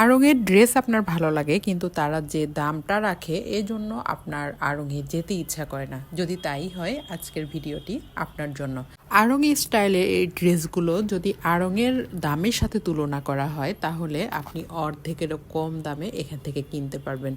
আড়ংয়ের dress আপনার ভালো লাগে কিন্তু তারা যে দামটা রাখে এজন্য আপনার আড়ংয়ে যেতে ইচ্ছা করে না। যদি তাই হয় আজকের ভিডিওটি আপনার জন্য। আড়ংই স্টাইলের এই ড্রেসগুলো যদি আড়ংয়ের দামের সাথে তুলনা করা হয় তাহলে আপনি অর্ধেকেরও কম দামে এখান থেকে কিনতে পারবেন।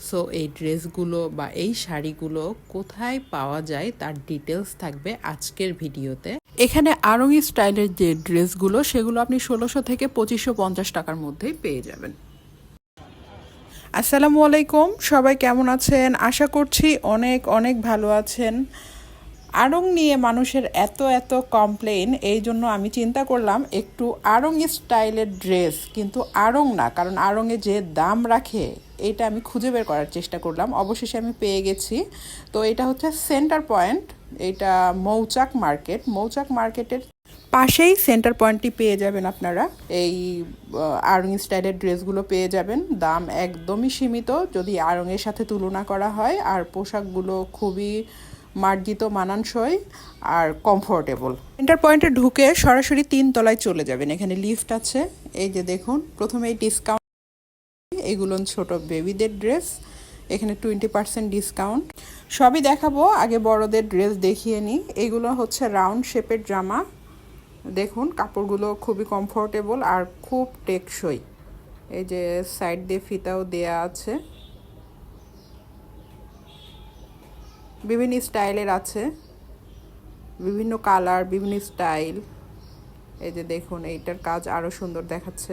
সো এই ড্রেসগুলো বা এই শাড়িগুলো কোথায় পাওয়া যায় তার ডিটেলস থাকবে আজকের ভিডিওতে। এখানে আড়ংই স্টাইলের যে ড্রেসগুলো সেগুলো আপনি ১৬০০ থেকে ২৫৫০ টাকার মধ্যেই পেয়ে যাবেন। আসসালামু আলাইকুম, সবাই কেমন আছেন? আশা করছি অনেক অনেক ভালো আছেন। আড়ং নিয়ে মানুষের এত কমপ্লেন, এই জন্য আমি চিন্তা করলাম একটু আড়ং স্টাইলের ড্রেস, কিন্তু আড়ং না, কারণ আড়ংয়ে যে দাম রাখে এটা আমি খুঁজে বের করার চেষ্টা করলাম। অবশেষে আমি পেয়ে গেছি। তো এটা হচ্ছে সেন্টার পয়েন্ট, এটা মৌচাক মার্কেটের পাশেই সেন্টার পয়েন্টটি পেয়ে যাবেন আপনারা। এই আড়ং স্টাইলের ড্রেসগুলো পেয়ে যাবেন, দাম একদমই সীমিত যদি আড়ংয়ের সাথে তুলনা করা হয়, আর পোশাকগুলো খুবই মার্জিত, মানানসই আর কমফোর্টেবল। সেন্টার পয়েন্টে ঢুকে সরাসরি ৩ তলায় চলে যাবেন, এখানে লিফট আছে। এই যে দেখুন, প্রথমে এই ডিসকাউন্ট, এগুলো ছোট বেবিদের ড্রেস, এখানে 20% ডিসকাউন্ট। সবই দেখাবো, আগে বড়দের ড্রেস দেখিয়ে নিই। এগুলো হচ্ছে রাউন্ড শেপের জামা, দেখুন কাপড়গুলো খুবই কমফোর্টেবল আর খুব টেকসই। এই যে সাইড দিয়ে ফিতাও দেয়া আছে, বিভিন্ন স্টাইলের আছে, বিভিন্ন কালার, বিভিন্ন স্টাইল। এই যে দেখুন, এইটার কাজ আরও সুন্দর দেখাচ্ছে।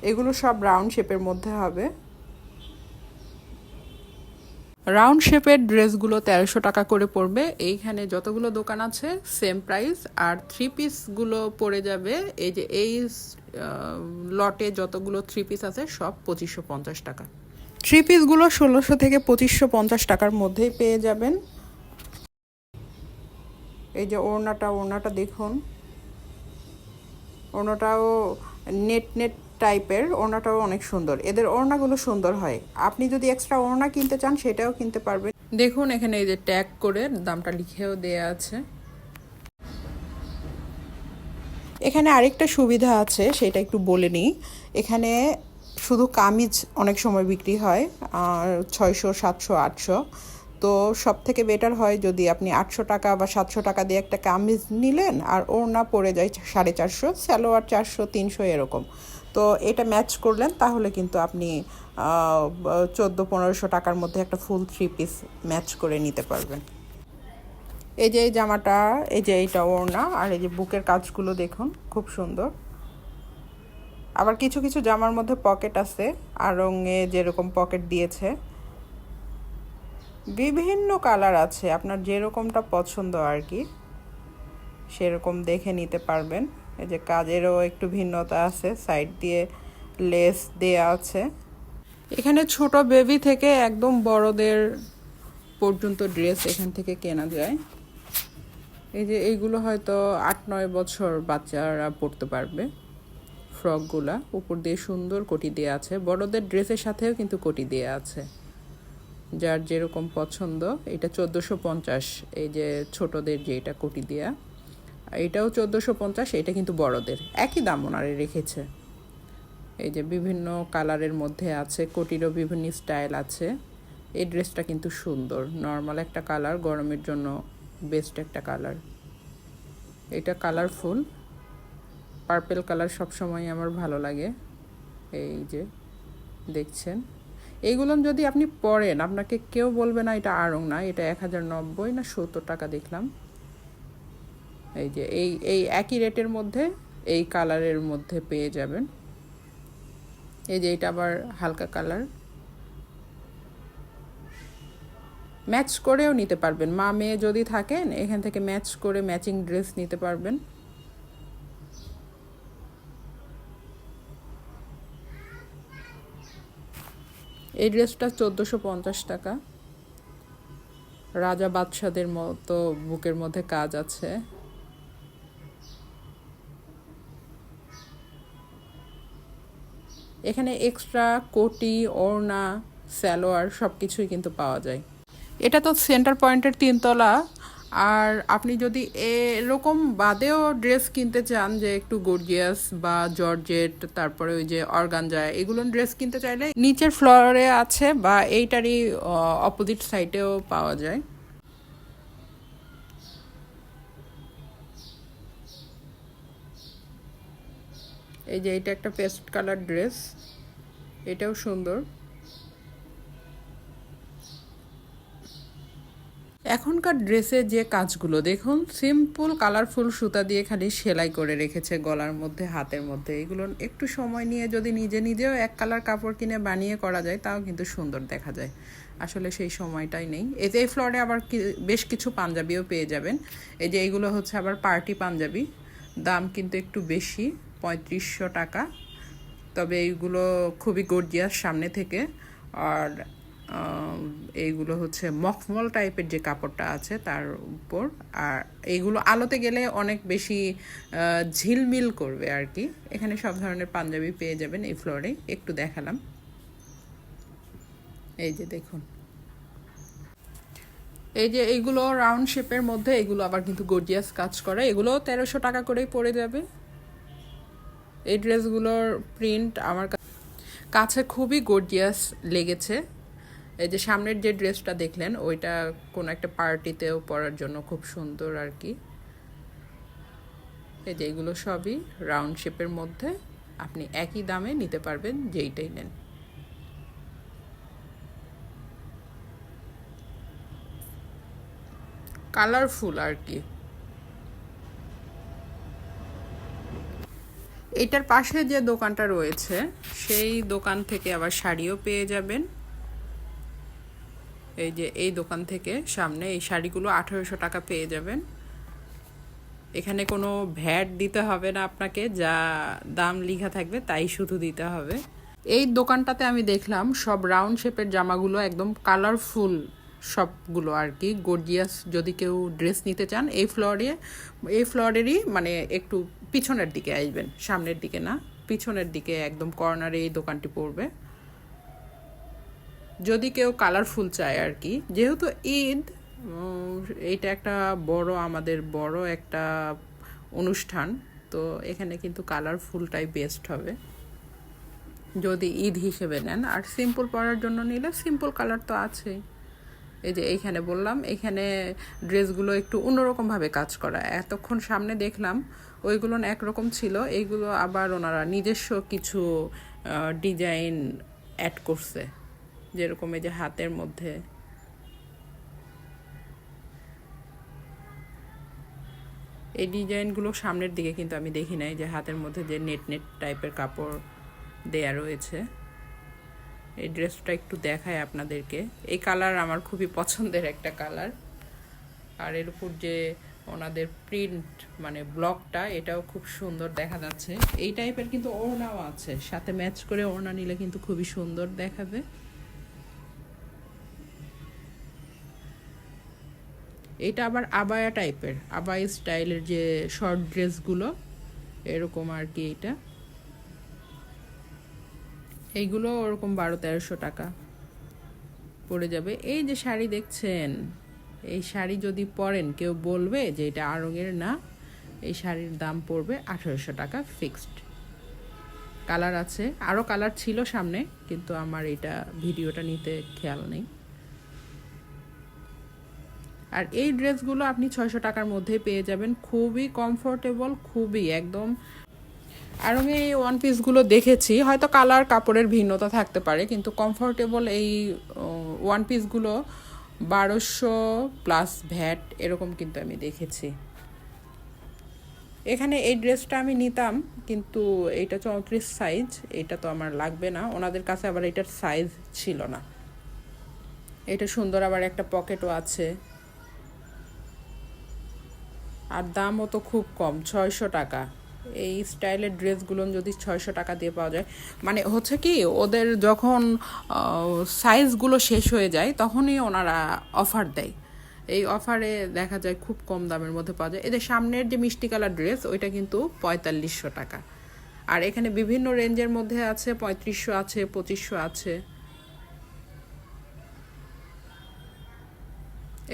এগুলো সব রাউন্ড শেপের মধ্যে হবে। রাউন্ড শেপের ড্রেসগুলো ১৩০০ টাকা করে পড়বে। এইখানে যতগুলো দোকান আছে সেম প্রাইস। আর থ্রি পিসগুলো পড়ে যাবে, এই যে এই লটে যতগুলো থ্রি পিস আছে সব ২৫৫০ টাকা। থ্রি পিসগুলো ১৬০০ থেকে ২৫৫০ টাকার মধ্যেই পেয়ে যাবেন। এই যে ওড়নাটা দেখুন, ওড়নাটাও নেট টাইপের, ওড়নাটাও অনেক সুন্দর। এদের ওড়নাগুলো সুন্দর হয়। আপনি যদি এক্সট্রা ওড়না কিনতে চান সেটাও কিনতে পারবেন। দেখুন এখানে এই যে ট্যাগ করে দামটা লিখেও দেয়া আছে। এখানে আরেকটা সুবিধা আছে, সেটা একটু বলে নিই। এখানে শুধু কামিজ অনেক সময় বিক্রি হয়, ৬০০, ৭০০, ৮০০। তো সব থেকে বেটার হয় যদি আপনি ৮০০ টাকা বা ৭০০ টাকা দিয়ে একটা কামিজ নিলেন আর ওড়না পড়ে যায় ৪৫০, সালোয়ার ৪০০, ৩০০ এরকম। তো এটা ম্যাচ করলেন, তাহলে কিন্তু আপনি ১৪-১৫০০ টাকার মধ্যে একটা ফুল থ্রি পিস ম্যাচ করে নিতে পারবেন। এই যে এই জামাটা, এই যে এইটা ওড়না, আর এই যে বুকের কাজগুলো দেখুন খুব সুন্দর। আবার কিছু কিছু জামার মধ্যে পকেট আছে, আড়ংয়ে যেরকম পকেট দিয়েছে। বিভিন্ন কালার আছে, আপনার যেরকমটা পছন্দ আর কি সেরকম দেখে নিতে পারবেন। এই যে কাজেরও একটু ভিন্নতা আছে, সাইড দিয়ে লেস দেয়া আছে। এখানে ছোট বেবি থেকে একদম বড়দের পর্যন্ত ড্রেস এখান থেকে কেনা যায়। এই যে এইগুলো হয়তো ৮-৯ বছর বাচ্চারা পরতে পারবে। ফ্রকগুলা উপর দিয়ে সুন্দর কোটি দেওয়া আছে, বড়দের ড্রেসের সাথেও কিন্তু কোটি দেওয়া আছে, যার যেরকম পছন্দ। এটা ১৪৫০, এই যে ছোটদের যে এটা কোটি দেয়া, এটাও ১৪৫০। এটা কিন্তু বড়দের, একই দাম ওনারে রেখেছে। এই যে বিভিন্ন কালারের মধ্যে আছে, কোটিরও বিভিন্ন স্টাইল আছে। এই ড্রেসটা কিন্তু সুন্দর, নর্মাল একটা কালার, গরমের জন্য বেস্ট একটা কালার। এটা কালারফুল, পার্পেল কালার সবসময় আমার ভালো লাগে। এই যে দেখছেন, এইগুলো যদি আপনি পরেন আপনাকে কেউ বলবে না এটা আড়ং না। এটা ১০৯০ না ৭০ টাকা দেখলাম। এই যে এই একই রেটের মধ্যে এই কালারের মধ্যে পেয়ে যাবেন। এই যে এটা আবার হালকা কালার, ম্যাচ করেও নিতে পারবেন। মা মেয়ে যদি থাকেন এখান থেকে ম্যাচ করে ম্যাচিং ড্রেস নিতে পারবেন। এই ড্রেসটা ১৪৫০ টাকা। রাজা বাদশাদের মতো বুকের মধ্যে কাজ আছে। এখানে এক্সট্রা কোটি, ওড়না, সালোয়ার সব কিছুই কিন্তু পাওয়া যায়। এটা তো সেন্টার পয়েন্টের ৩ তলা, আর আপনি যদি এরকম বাদেও ড্রেস কিনতে চান যে একটু গর্জিয়াস বা জর্জেট, তারপরে ওই যে অর্গানজা, এগুলো ড্রেস কিনতে চাইলে নিচের ফ্লোরে আছে বা এইটারই অপোজিট সাইডেও পাওয়া যায়। এই যে এটা একটা পেস্ট কালার ড্রেস, এটাও সুন্দর। এখনকার ড্রেসে যে কাজগুলো দেখুন, সিম্পল কালারফুল সুতা দিয়ে খালি সেলাই করে রেখেছে গলার মধ্যে, হাতের মধ্যে। এগুলো একটু সময় নিয়ে যদি নিজে নিজেও এক কালার কাপড় কিনে বানিয়ে করা যায়, তাও কিন্তু সুন্দর দেখা যায়। আসলে সেই সময়টাই নেই। এই ফ্লোরে আবার বেশ কিছু পাঞ্জাবিও পেয়ে যাবেন। এই যে এইগুলো হচ্ছে আবার পার্টি পাঞ্জাবি, দাম কিন্তু একটু বেশি, 3500 টাকা। তবে এইগুলো খুবই গর্জিয়াস সামনে থেকে। আর এইগুলো হচ্ছে মখমল টাইপের যে কাপড়টা আছে তার উপর। আর এইগুলো আলোতে গেলে অনেক বেশি ঝিলমিল করবে আর কি। এখানে সব ধরনের পাঞ্জাবি পেয়ে যাবেন এই ফ্লোরে। একটু দেখালাম, এই যে দেখুন। এই যে এইগুলো রাউন্ড শেপের মধ্যে, এগুলো আবার কিন্তু গর্জিয়াস কাজ করে। এগুলো 1300 টাকা করেই পড়ে যাবে। এই ড্রেসগুলোর প্রিন্ট আমার কাছে খুবই গর্জিয়াস লেগেছে। এই যে সামনের যে ড্রেসটা দেখলেন, ওইটা কোনো একটা পার্টিতেও পরার জন্য খুব সুন্দর আর কি। এই যে এগুলো সবই রাউন্ড শেপের মধ্যে, আপনি একই দামে নিতে পারবেন যেইটাই নেন। কালারফুল আর কি। এটার পাশে যে দোকানটা রয়েছে, সেই দোকান থেকে আবার শাড়িও পেয়ে যাবেন। এই যে এই দোকান থেকে সামনে এই শাড়িগুলো 1800 টাকা পেয়ে যাবেন। এখানে কোনো ভ্যাট দিতে হবে না আপনাকে, যা দাম লেখা থাকবে তাই শুধু দিতে হবে। এই দোকানটাতে আমি দেখলাম সব রাউন্ড শেপের জামাগুলো একদম কালারফুল, সবগুলো আর কি গর্জিয়াস। যদি কেউ ড্রেস নিতে চান, এই ফ্লোরেরই মানে একটু পিছনের দিকে আসবেন, সামনের দিকে না, পিছনের দিকে একদম কর্নারে এই দোকানটি পড়বে। যদি কেউ কালারফুল চায় আর কি, যেহেতু ঈদ, এইটা একটা আমাদের বড় একটা অনুষ্ঠান, তো এখানে কিন্তু কালারফুলটাই বেস্ট হবে যদি ঈদ হিসেবে নেন। আর সিম্পল পরার জন্য নিলে সিম্পল কালার তো আছেই। এই যে এইখানে বললাম, এখানে ড্রেসগুলো একটু অন্যরকমভাবে কাজ করা। এতক্ষণ সামনে দেখলাম ওইগুলো একরকম ছিল, এইগুলো আবার ওনারা নিজস্ব কিছু ডিজাইন অ্যাড করছে। যেরকম এই যে হাতের মধ্যে, এই ডিজাইনগুলো সামনের দিকে কিন্তু আমি দেখি নাই, যে হাতের মধ্যে যে নেট নেট টাইপের কাপড় দেয়া রয়েছে। এই ড্রেসটা একটু দেখায় আপনাদেরকে। এই কালার আমার খুবই পছন্দের একটা কালার। আর এর উপর যে ওনাদের প্রিন্ট মানে ব্লকটা, এটাও খুব সুন্দর দেখা যাচ্ছে। এই টাইপের কিন্তু ওড়নাও আছে, সাথে ম্যাচ করে ওড়না নিলে কিন্তু খুবই সুন্দর দেখাবে। এটা আবার আবায়া টাইপের, আবায়া স্টাইলের যে শর্ট ড্রেসগুলো এরকম আর কি। এইগুলো ওরকম 1200-1300 টাকা পড়ে যাবে। এই যে শাড়ি দেখছেন, এই শাড়ি যদি পরেন কেউ বলবে যে এটা আড়ঙের না। এই শাড়ির দাম পড়বে 1800 টাকা ফিক্সড। কালার আছে, আরও কালার ছিল সামনে, কিন্তু আমার এটা ভিডিওটা নিতে খেয়াল নেই। আর এই ড্রেসগুলো আপনি 600 টাকার মধ্যে পেয়ে যাবেন, খুবই কমফোর্টেবল, খুবই একদম। আর আমি এই ওয়ান পিসগুলো দেখেছি, হয়তো কালার কাপড়ের ভিন্নতা থাকতে পারে, কিন্তু কমফোর্টেবল এই ওয়ান পিসগুলো 1200 প্লাস ভ্যাট এরকম কিন্তু আমি দেখেছি। এখানে এই ড্রেসটা আমি নিতাম, কিন্তু এইটা 34 সাইজ, এটা তো আমার লাগবে না। ওনাদের কাছে আবার এটার সাইজ ছিল না। এটা সুন্দর, আবার একটা পকেটও আছে। আর দামও তো খুব কম, 600 টাকা। এই স্টাইলের ড্রেসগুলো যদি 600 টাকা দিয়ে পাওয়া যায়, মানে হচ্ছে কি, ওদের যখন সাইজগুলো শেষ হয়ে যায় তখনই ওনারা অফার দেয়। এই অফারে দেখা যায় খুব কম দামের মধ্যে পাওয়া যায়। এদের সামনের যে মিষ্টি কালার ড্রেস, ওইটা কিন্তু 4500 টাকা। আর এখানে বিভিন্ন রেঞ্জের মধ্যে আছে, 3500 আছে, 2500 আছে।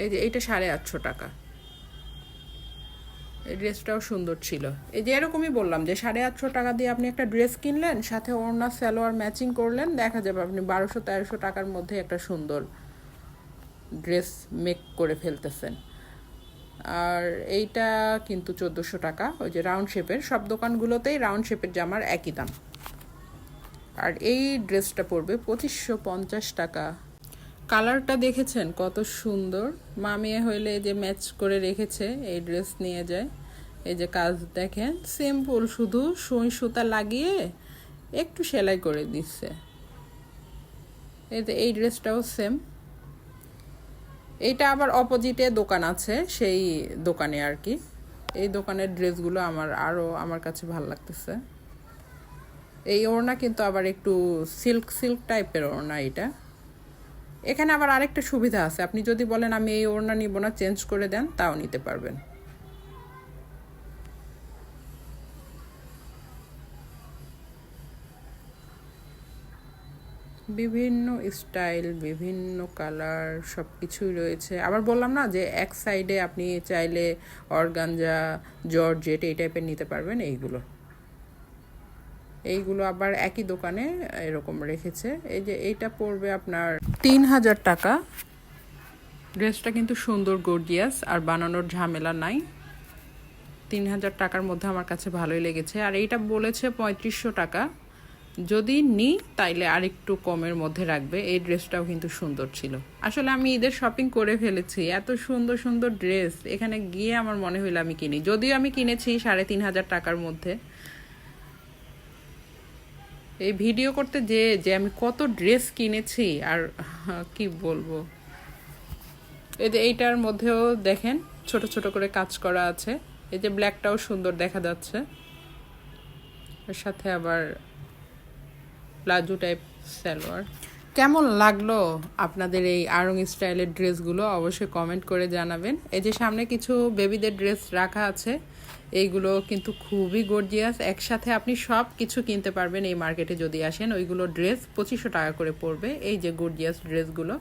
এই যে এইটা 850 টাকা। এই ড্রেসটাও সুন্দর ছিল। এই যে এরকমই বললাম যে 850 টাকা দিয়ে আপনি একটা ড্রেস কিনলেন, সাথে ওড়না সালোয়ার ম্যাচিং করলেন, দেখা যাবে আপনি 1200-1300 টাকার মধ্যে একটা সুন্দর ড্রেস মেক করে ফেলতেছেন। আর এইটা কিন্তু 1400 টাকা, ওই যে রাউন্ড শেপের, সব দোকানগুলোতেই রাউন্ড শেপের জামার একই দাম। আর এই ড্রেসটা পড়বে 2550 টাকা। কালারটা দেখেছেন কত সুন্দর, মা মেয়ে হইলে যে ম্যাচ করে রেখেছে এই ড্রেস নিয়ে যায়। এই যে কাজ দেখেন, সিম্পল, শুধু সুই সুতা লাগিয়ে একটু সেলাই করে দিচ্ছে। এই যে এই ড্রেসটাও সেম। এইটা আবার অপোজিটে দোকান আছে, সেই দোকানে আর কি। এই দোকানের ড্রেসগুলো আমার কাছে ভালো লাগতেছে। এই ওড়না কিন্তু আবার একটু সিল্ক সিল্ক টাইপের ওড়না এটা। এখানে আবার আরেকটা সুবিধা আছে, আপনি যদি বলেন আমি এই ওড়না নিব না, চেঞ্জ করে দেন, তাও নিতে পারবেন। বিভিন্ন স্টাইল, বিভিন্ন কালার, সব কিছুই রয়েছে। আবার বললাম না যে এক সাইডে আপনি চাইলে অর্গানজা, জর্জেট এই টাইপের নিতে পারবেন। এইগুলো আবার একই দোকানে এরকম রেখেছে। এই যে এইটা পড়বে আপনার 3000 টাকা। ড্রেসটা কিন্তু সুন্দর, গর্জিয়াস, আর বানানোর ঝামেলা নাই। 3000 টাকার মধ্যে আমার কাছে ভালোই লেগেছে। আর এইটা বলেছে 3500 টাকা, যদি নিই তাইলে আরেকটু কমের মধ্যে রাখবে। এই ড্রেসটাও কিন্তু সুন্দর ছিল। আসলে আমি ঈদের শপিং করে ফেলেছি, এত সুন্দর সুন্দর ড্রেস, এখানে গিয়ে আমার মনে হইলো আমি কিনি। যদিও আমি কিনেছি 3500 টাকার মধ্যে। এই ভিডিও করতে যে আমি কত ড্রেস কিনেছি আর কি বলবো। এই যে এইটার মধ্যেও দেখেন ছোট ছোট করে কাজ করা আছে। এই যে ব্ল্যাকটাও সুন্দর দেখা যাচ্ছে, এর সাথে আবার প্লাজো টাইপ সালোয়ার। কেমন লাগলো আপনাদের এই আড়ং স্টাইলের ড্রেসগুলো অবশ্যই কমেন্ট করে জানাবেন। এই যে সামনে কিছু বেবিদের ড্রেস রাখা আছে, এইগুলো কিন্তু খুবই গর্জিয়াস। একসাথে আপনি সব কিছু কিনতে পারবেন এই মার্কেটে যদি আসেন। ওইগুলো ড্রেস 2500 টাকা করে পড়বে। এই যে গর্জিয়াস ড্রেসগুলো,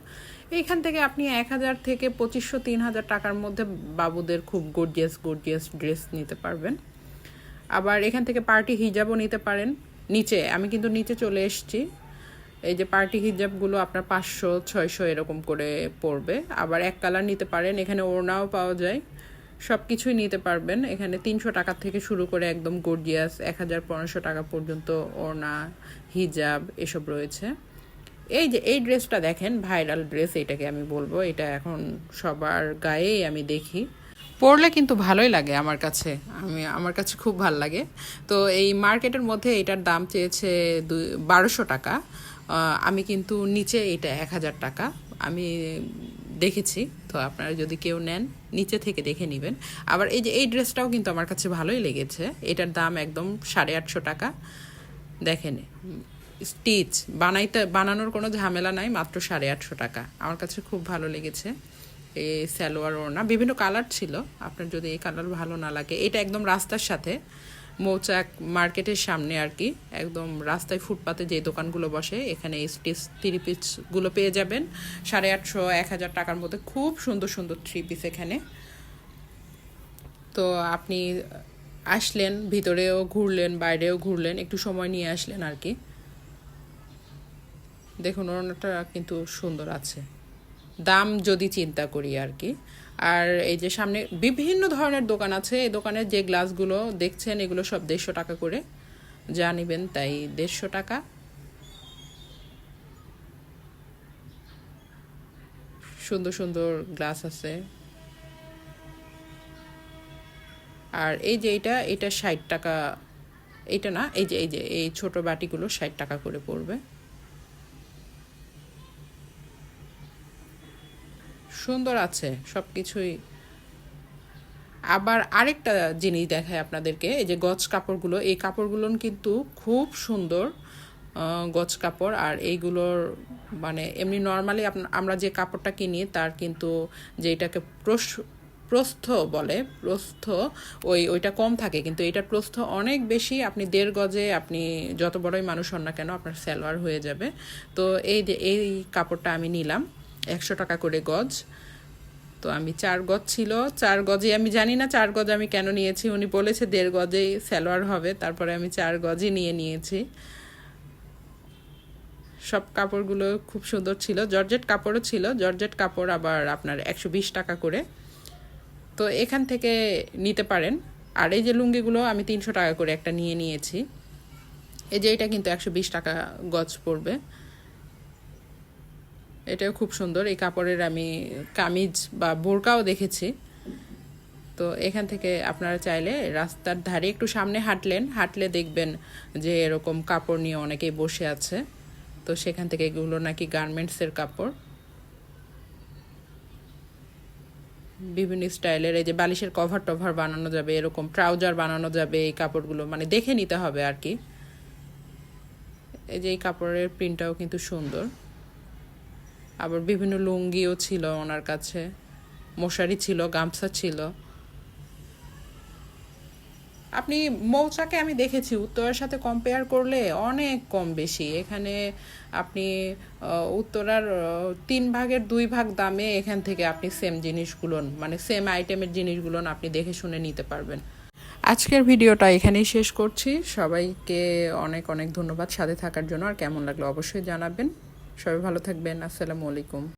এইখান থেকে আপনি 1000 থেকে 2500-3000 টাকার মধ্যে বাবুদের খুব গর্জিয়াস গর্জিয়াস ড্রেস নিতে পারবেন। আবার এখান থেকে পার্টি হিজাবও নিতে পারেন। নিচে আমি কিন্তু নিচে চলে এসেছি। এই যে পার্টি হিজাবগুলো আপনার 500-600 এরকম করে পড়বে। আবার এক কালার নিতে পারেন, এখানে ওড়নাও পাওয়া যায়, সব কিছুই নিতে পারবেন। এখানে 300 টাকা থেকে শুরু করে একদম গর্জিয়াস 1000-1500 টাকা পর্যন্ত ওড়না, হিজাব এসব রয়েছে। এই যে এই ড্রেসটা দেখেন, ভাইরাল ড্রেস, এটাকে আমি বলবো, এটা এখন সবার গায়েই আমি দেখি। পরলে কিন্তু ভালোই লাগে আমার কাছে খুব ভাল লাগে। তো এই মার্কেটের মধ্যে এটার দাম চেয়েছে 1200 টাকা। আমি কিন্তু নিচে এটা 1000 টাকা আমি দেখেছি। তো আপনারা যদি কেউ নেন নিচে থেকে দেখে নেবেন। আবার এই যে এই ড্রেসটাও কিন্তু আমার কাছে ভালোই লেগেছে, এটার দাম একদম 850 টাকা। দেখেন, স্টিচ বানানোর কোনো ঝামেলা নাই, মাত্র 850 টাকা। আমার কাছে খুব ভালো লেগেছে। এই সালোয়ার ওড়না বিভিন্ন কালার ছিল, আপনার যদি এই কালার ভালো না লাগে, এটা একদম রাস্তার সাথে, মৌচাক মার্কেটের সামনে আর কি, একদম রাস্তায় ফুটপাতে যে দোকানগুলো বসে, এখানে এই স্টিচ 3 পিসগুলো পেয়ে যাবেন 850-1000 টাকার মধ্যে। খুব সুন্দর সুন্দর 3 পিস এখানে। তো আপনি আসলেন, ভিতরেও ঘুরলেন, বাইরেও ঘুরলেন, একটু সময় নিয়ে আসলেন আর কি। দেখুন ওড়নাটা কিন্তু সুন্দর আছে, দাম যদি চিন্তা করি আর কি। আর এই যে সামনে বিভিন্ন ধরনের দোকান আছে, এই দোকানের যে গ্লাসগুলো দেখছেন এগুলো সব 150 টাকা করে, যা নেবেন তাই 150 টাকা। সুন্দর সুন্দর গ্লাস আছে। আর এই যে এটা 60 টাকা, এটা না, এই যে এই ছোট বাটিগুলো 60 টাকা করে পড়বে। সুন্দর আছে সব কিছুই। আবার আরেকটা জিনিস দেখায় আপনাদেরকে, এই যে গজ কাপড়গুলো, এই কাপড়গুলো কিন্তু খুব সুন্দর গজ কাপড়। আর এইগুলোর মানে এমনি নর্মালি আমরা যে কাপড়টা কিনি তার কিন্তু যেটাকে প্রস্থ বলে, প্রস্থ ওইটা কম থাকে, কিন্তু এটার প্রস্থ অনেক বেশি। আপনি 1.5 গজে আপনি যত বড়ই মানুষ হন না কেন আপনার সালোয়ার হয়ে যাবে। তো এই যে এই কাপড়টা আমি নিলাম 100 টাকা করে গজ। তো আমি 4 গজ ছিল, 4 গজে, আমি জানি না 4 গজ আমি কেন নিয়েছি, উনি বলেছে 1.5 গজেই সালোয়ার হবে, তারপরে আমি 4 গজই নিয়েছি। সব কাপড়গুলো খুব সুন্দর ছিল, জর্জেট কাপড়ও ছিল, জর্জেট কাপড় আবার আপনার 120 টাকা করে। তো এখান থেকে নিতে পারেন। আর এই যে লুঙ্গিগুলো আমি 300 টাকা করে একটা নিয়েছি। এই যে এটা কিন্তু 120 টাকা গজ পড়বে। এটাও খুব সুন্দর, এই কাপড়ের আমি কামিজ বা বোরকাও দেখেছি। তো এখান থেকে আপনারা চাইলে রাস্তার ধারে একটু সামনে হাঁটলে দেখবেন যে এরকম কাপড় নিয়ে অনেকেই বসে আছে। তো সেখান থেকে এগুলো নাকি গার্মেন্টসের কাপড়, বিভিন্ন স্টাইলের। এই যে বালিশের কভার টভার বানানো যাবে, এরকম ট্রাউজার বানানো যাবে এই কাপড়গুলো, মানে দেখে নিতে হবে আর কি। এই যে এই কাপড়ের প্রিন্টটাও কিন্তু সুন্দর। আবার বিভিন্ন লুঙ্গিও ছিল ওনার কাছে, মশারি ছিল, গামছা ছিল। আপনি মৌচাকে আমি দেখেছি উত্তরার সাথে কম্পেয়ার করলে অনেক কম বেশি। এখানে আপনি উত্তরার 3 ভাগের 2 ভাগ দামে এখান থেকে আপনি সেম জিনিসগুলো, মানে সেম আইটেমের জিনিসগুলো আপনি দেখে শুনে নিতে পারবেন। আজকের ভিডিওটা এখানেই শেষ করছি। সবাইকে অনেক অনেক ধন্যবাদ সাথে থাকার জন্য। আর কেমন লাগলো অবশ্যই জানাবেন। সবাই ভালো থাকবেন। আসসালামু আলাইকুম।